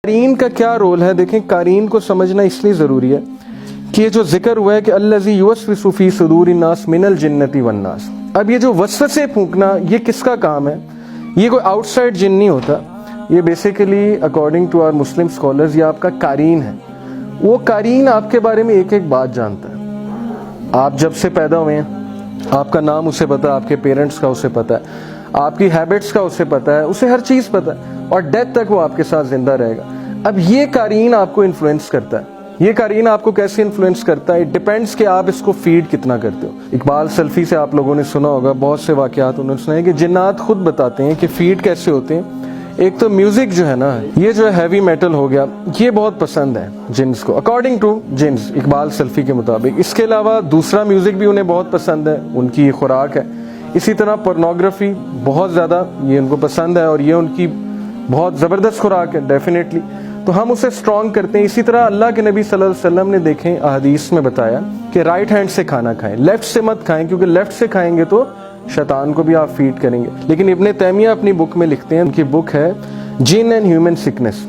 قارین کا کیا رول ہے؟ دیکھیں قارین کو سمجھنا اس لیے ضروری ہے کہ یہ جو ذکر ہوا ہے کہ الذی یوسوس فی صدور الناس من الجنۃ والناس، اب یہ جو وسوسے پھونکنا یہ کس کا کام ہے؟ یہ کوئی آؤٹ سائڈ جن نہیں ہوتا، یہ basically according to our Muslim scholars یہ آپ کا قارین ہے۔ وہ قارین آپ کے بارے میں ایک ایک بات جانتا ہے۔ آپ جب سے پیدا ہوئے ہیں آپ کا نام اسے پتا ہے، آپ کے پیرنٹس کا اسے پتا ہے، آپ کی ہیبٹس کا اسے پتا ہے، اسے ہر چیز پتا ہے، اور ڈیتھ تک وہ آپ کے ساتھ زندہ رہے گا۔ اب یہ قارین آپ کو انفلوئنس کرتا ہے۔ یہ قارین آپ کو کیسے انفلوئنس کرتا ہے؟ ڈیپینڈس کہ آپ اس کو فیڈ کتنا کرتے ہو۔ اقبال سلفی سے آپ لوگوں نے سنا ہوگا، بہت سے واقعات انہوں نے سنا ہے کہ جنات خود بتاتے ہیں کہ فیڈ کیسے ہوتے ہیں۔ ایک تو میوزک جو ہے نا، یہ جو ہے ہیوی میٹل ہو گیا، یہ بہت پسند ہے جنس کو، اکارڈنگ ٹو جنس، اقبال سلفی کے مطابق۔ اس کے علاوہ دوسرا میوزک بھی انہیں بہت پسند ہے، ان کی یہ خوراک ہے۔ اسی طرح پورنوگرافی بہت زیادہ یہ ان کو پسند ہے، اور یہ ان کی بہت زبردست خوراک ہے ڈیفینیٹلی، تو ہم اسے سٹرونگ کرتے ہیں۔ اسی طرح اللہ کے نبی صلی اللہ علیہ وسلم نے دیکھیں احادیث میں بتایا کہ رائٹ ہینڈ سے کھانا کھائیں، لیفٹ سے مت کھائیں، کیونکہ لیفٹ سے کھائیں گے تو شیطان کو بھی آپ فیڈ کریں گے۔ لیکن ابن تیمیہ اپنی بک میں لکھتے ہیں، ان کی بک ہے جن اینڈ ہیومن سکنس۔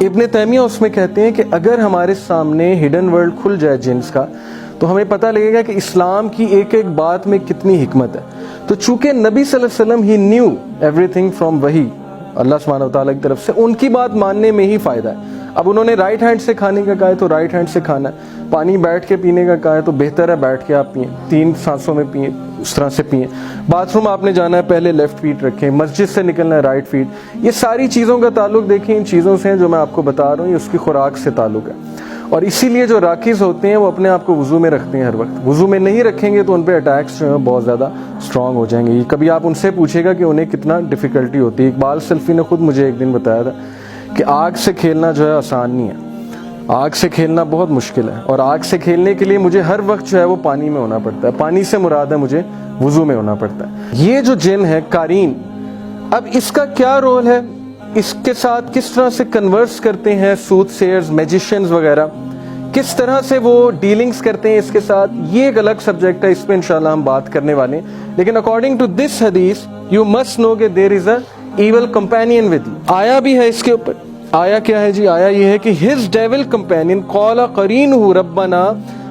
ابن تیمیہ اس میں کہتے ہیں کہ اگر ہمارے سامنے ہڈن ورلڈ کھل جائے جنس کا، تو ہمیں پتہ لگے گا کہ اسلام کی ایک ایک بات میں کتنی حکمت ہے۔ تو چونکہ نبی صلی اللہ علیہ وسلم ہی نیو ایوری تھنگ فرام وحی، اللہ سبحانہ وتعالیٰ کی طرف سے، ان کی بات ماننے میں ہی فائدہ ہے۔ اب انہوں نے رائٹ ہینڈ سے کھانے کا کہا ہے تو رائٹ ہینڈ سے کھانا ہے، پانی بیٹھ کے پینے کا کہا ہے تو بہتر ہے بیٹھ کے آپ پئیں، 3 سانسوں میں پئیں، اس طرح سے پئیں۔ باتھ روم آپ نے جانا ہے پہلے لیفٹ فیٹ رکھیں، مسجد سے نکلنا ہے رائٹ فیٹ۔ یہ ساری چیزوں کا تعلق دیکھیں ان چیزوں سے جو میں آپ کو بتا رہا ہوں، یہ اس کی خوراک سے تعلق ہے۔ اور اسی لیے جو راکیز ہوتے ہیں وہ اپنے آپ کو وضو میں رکھتے ہیں، ہر وقت وضو میں نہیں رکھیں گے تو ان پہ اٹیکس جو ہیں بہت زیادہ اسٹرانگ ہو جائیں گے۔ کبھی آپ ان سے پوچھے گا کہ انہیں کتنا ڈیفیکلٹی ہوتی ہے۔ اقبال سلفی نے خود مجھے ایک دن بتایا تھا کہ آگ سے کھیلنا جو ہے آسان نہیں ہے، آگ سے کھیلنا بہت مشکل ہے، اور آگ سے کھیلنے کے لیے مجھے ہر وقت جو ہے وہ پانی میں ہونا پڑتا ہے۔ پانی سے مراد ہے مجھے وضو میں ہونا پڑتا ہے۔ یہ جو جن ہے قارین، اب اس کا کیا رول ہے؟ اس کے ساتھ کس طرح سے کنورس کرتے ہیں سوت سیئرز، میجیشنز وغیرہ، کس طرح سے وہ ڈیلنگز کرتے ہیں اس کے ساتھ، یہ ایک الگ سبجیکٹ ہے، اس پہ انشاءاللہ ہم بات کرنے والے ہیں۔ لیکن اکارڈنگ ٹو دس حدیث یو مسٹ نو کہ دیر از اے ایول کمپینین ود یو۔ آیا بھی ہے اس کے اوپر، آیا کیا ہے جی؟ آیا یہ ہے کہ his devil companion قال قرینہ ربنا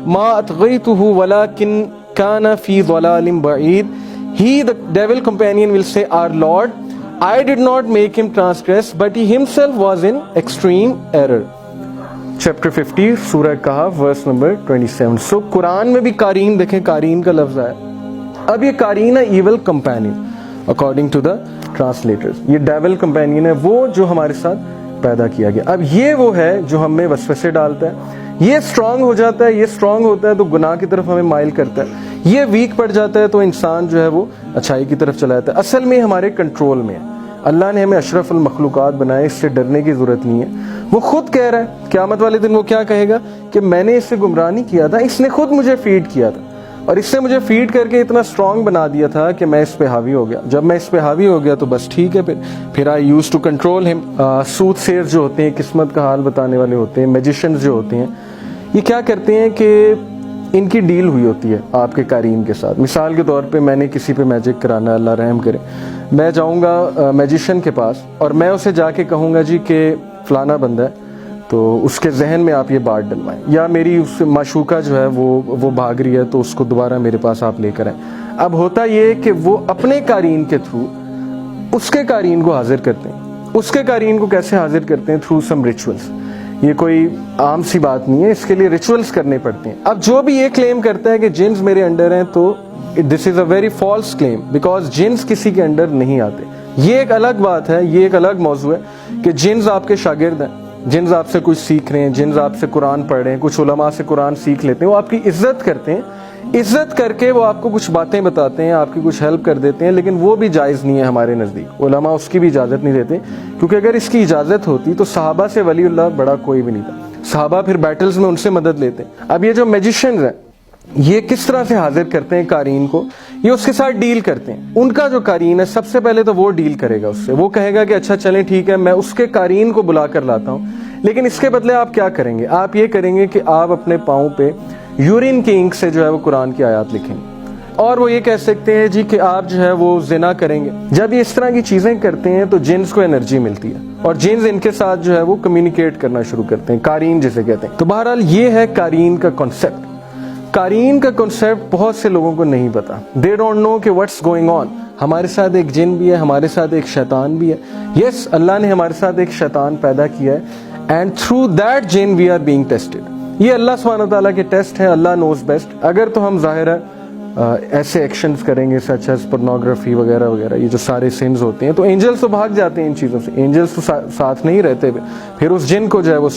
ما اطغیتہ ولکن کان فی ضلال بعید۔ He, the devil companion, will say, Our Lord, I did not make him transgress, but he himself was in extreme error. Chapter 50, سورہ کہف، verse number 27۔ So قرآن میں بھی قارین دیکھیں، قارین کا لفظ ہے۔ اب یہ قارین ہے evil companion according to the translators۔ یہ ڈیول کمپینین ہے، وہ جو ہمارے ساتھ پیدا کیا گیا۔ اب یہ وہ ہے جو ہم میں وسوسے ڈالتا ہے، یہ سٹرونگ ہو جاتا ہے، یہ سٹرونگ ہوتا ہے تو گناہ کی طرف ہمیں مائل کرتا ہے، یہ ویک پڑ جاتا ہے تو انسان جو ہے وہ اچھائی کی طرف چلا جاتا ہے۔ اصل میں ہمارے کنٹرول میں ہے، اللہ نے ہمیں اشرف المخلوقات بنائے، اس سے ڈرنے کی ضرورت نہیں ہے۔ وہ خود کہہ رہا ہے قیامت والے دن وہ کیا کہے گا کہ میں نے اس سے گمراہ نہیں کیا تھا، اس نے خود مجھے فیڈ کیا تھا، اور اس سے مجھے فیڈ کر کے اتنا سٹرونگ بنا دیا تھا کہ میں اس پہ حاوی ہو گیا۔ جب میں اس پہ حاوی ہو گیا تو بس ٹھیک ہے، پھر آئی یوز ٹو کنٹرول ہم۔ سوت سیر جو ہوتے ہیں، قسمت کا حال بتانے والے ہوتے ہیں، میجیشنز جو ہوتے ہیں، یہ کیا کرتے ہیں کہ ان کی ڈیل ہوئی ہوتی ہے آپ کے قارین کے ساتھ۔ مثال کے طور پہ میں نے کسی پہ میجک کرانا ہے، اللہ رحم کرے، میں جاؤں گا میجیشین کے پاس اور میں اسے جا کے کہوں گا جی کہ فلانا بندہ ہے تو اس کے ذہن میں آپ یہ بات ڈلوائیں، یا میری اس معشوقہ جو ہے وہ بھاگ رہی ہے تو اس کو دوبارہ میرے پاس آپ لے کر آئیں۔ اب ہوتا یہ کہ وہ اپنے قارین کے تھرو اس کے قارین کو حاضر کرتے ہیں۔ اس کے قارین کو کیسے حاضر کرتے ہیں؟ تھرو سم ریچولس۔ یہ کوئی عام سی بات نہیں ہے، اس کے لیے ریچولس کرنے پڑتے ہیں۔ اب جو بھی یہ کلیم کرتا ہے کہ جنس میرے انڈر ہیں، تو this is a very false claim, because جنس کسی کے انڈر نہیں آتے۔ یہ ایک الگ بات ہے، یہ ایک الگ موضوع ہے کہ جنس آپ کے شاگرد ہیں، جنس آپ سے کچھ سیکھ رہے ہیں، جنس آپ سے قرآن پڑھ رہے ہیں، کچھ علماء سے قرآن سیکھ لیتے ہیں، وہ آپ کی عزت کرتے ہیں، عزت کر کے وہ آپ کو کچھ باتیں بتاتے ہیں، آپ کی کچھ ہیلپ کر دیتے ہیں، لیکن وہ بھی جائز نہیں ہے ہمارے نزدیک۔ علماء اس کی بھی اجازت نہیں دیتے، کیونکہ اگر اس کی اجازت ہوتی تو صحابہ سے ولی اللہ بڑا کوئی بھی نہیں تھا۔ صحابہ پھر بیٹلز میں ان سے مدد لیتے ہیں۔ اب یہ جو میجیشنز ہیں، یہ کس طرح سے حاضر کرتے ہیں قارین کو؟ یہ اس کے ساتھ ڈیل کرتے ہیں۔ ان کا جو قارین ہے سب سے پہلے تو وہ ڈیل کرے گا اس سے، وہ کہے گا کہ اچھا چلیں ٹھیک ہے، میں اس کے قارین کو بلا کر لاتا ہوں، لیکن اس کے بدلے آپ کیا کریں گے؟ آپ یہ کریں گے کہ آپ اپنے پاؤں پہ یورین کی انک سے جو ہے وہ قرآن کی آیات لکھیں گے، اور وہ یہ کہہ سکتے ہیں جی کہ آپ جو ہے وہ زنا کریں گے۔ جب یہ اس طرح کی چیزیں کرتے ہیں تو جنس کو انرجی ملتی ہے، اور جینز ان کے ساتھ جو ہے وہ کمیونیکیٹ کرنا شروع کرتے ہیں, قارین جسے کہتے ہیں. تو بہرحال یہ ہے قارین کا کنسپٹ. قارین کا کنسپٹ بہت سے لوگوں کو نہیں پتا. دے ڈونٹ نو کہ واٹس گوئنگ آن. ہمارے ساتھ ایک جن بھی ہے, ہمارے ساتھ ایک شیطان بھی ہے. یس, اللہ نے ہمارے ساتھ ایک شیطان پیدا کیا ہے, اینڈ تھرو دیٹ جن وی آر بینگ ٹیسٹڈ. یہ اللہ سبحانہ تعالیٰ کے ٹیسٹ ہیں, اللہ نوز بیسٹ. اگر تو ہم ظاہر ہے ایسے ایکشنز کریں گے سچ ایز پورنوگرافی وغیرہ وغیرہ, یہ جو سارے سینز ہوتے ہیں, تو اینجلس تو بھاگ جاتے ہیں ان چیزوں سے, اینجلس تو ساتھ نہیں رہتے, پھر اس جن کو جو ہے وہ